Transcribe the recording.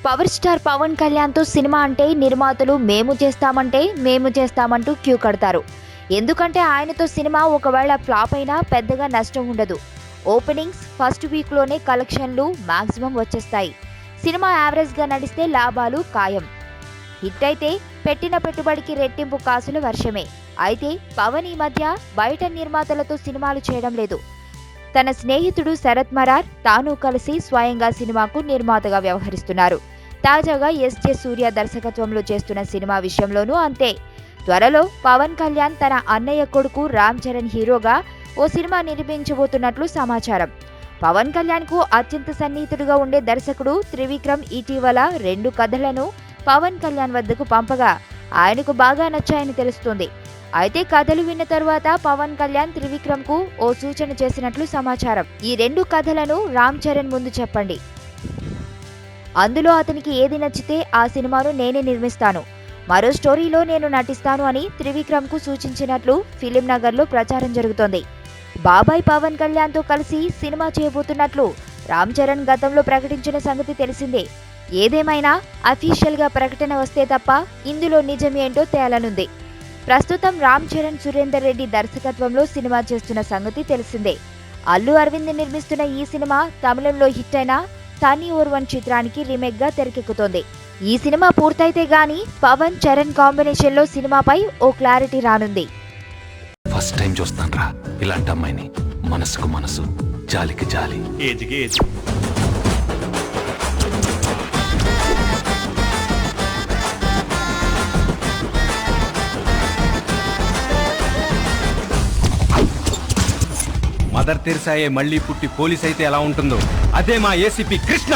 Power star Pawan కళ్యాణ్తో cinema అంటే నిర్మాతలు మేము చేస్తామంటూ క్యూ కడతారు. ఎందుకంటే ఆయనతో సినిమా ఒకవేళ ఫ్లాప్ అయినా పెద్దగా నష్టం ఉండదు. ఓపెనింగ్స్ ఫస్ట్ వీక్లోనే కలెక్షన్లు మాక్సిమం వచ్చేస్తాయి. సినిమా యావరేజ్గా నడిస్తే లాభాలు ఖాయం. హిట్ అయితే పెట్టిన పెట్టుబడికి రెట్టింపు కాసుల వర్షమే. అయితే పవన్ ఈ మధ్య బయట నిర్మాతలతో సినిమాలు చేయడం లేదు. తన స్నేహితుడు శరత్ మరార్ తాను కలిసి స్వయంగా సినిమాకు నిర్మాతగా వ్యవహరిస్తున్నారు. తాజాగా ఎస్జే సూర్య దర్శకత్వంలో చేస్తున్న సినిమా విషయంలోనూ అంతే. త్వరలో పవన్ కళ్యాణ్ తన అన్నయ్య కొడుకు రామ్ చరణ్ హీరోగా ఓ సినిమా నిర్మించబోతున్నట్లు సమాచారం. పవన్ కళ్యాణ్కు అత్యంత సన్నిహితుడిగా ఉండే దర్శకుడు త్రివిక్రమ్ ఇటీవల 2 కథలను పవన్ కళ్యాణ్ వద్దకు పంపగా ఆయనకు బాగా నచ్చాయని తెలుస్తోంది. అయితే కథలు విన్న తరువాత పవన్ కళ్యాణ్ త్రివిక్రమ్కు ఓ సూచన చేసినట్లు సమాచారం. ఈ 2 కథలను రామ్ చరణ్ ముందు చెప్పండి. అందులో అతనికి ఏది నచ్చితే ఆ సినిమాను నేనే నిర్మిస్తాను. మరో స్టోరీలో నేను నటిస్తాను అని త్రివిక్రమ్కు సూచించినట్లు ఫిలిం నగర్లో ప్రచారం జరుగుతోంది. బాబాయ్ పవన్ కళ్యాణ్తో కలిసి సినిమా చేయబోతున్నట్లు రామ్ చరణ్ గతంలో ప్రకటించిన సంగతి తెలిసిందే. ఏదేమైనా అఫీషియల్గా ప్రకటన వస్తే తప్ప ఇందులో నిజమేంటో తేలనుంది. ప్రస్తుతం రామ్ చరణ్ సురేందర్ రెడ్డి దర్శకత్వంలో సినిమా చేస్తున్న సంగతి తెలిసిందే. అల్లు అరవింద్ నిర్మిస్తున్న ఈ సినిమా తమిళంలో హిట్ అయిన తని ఓర్వన్ చిత్రానికి రీమేక్ గా తెరకెక్కుతోంది. ఈ సినిమా పూర్తయితే గానీ పవన్ చరణ్ కాంబినేషన్ లో సినిమాపై ఓ క్లారిటీ రానుంది. ఫస్ట్ టైం చూస్తాన్రా ఇలాంటి అమ్మాయిని. మనసుకు మనసు, జాలికి జాలి. ఏజ్కి ఏజ్. మదర్ తెరిసాయే మళ్ళీ పుట్టి పోలీస్ అయితే ఎలా ఉంటుందో అదే మా ఏసీపీ కృష్ణ.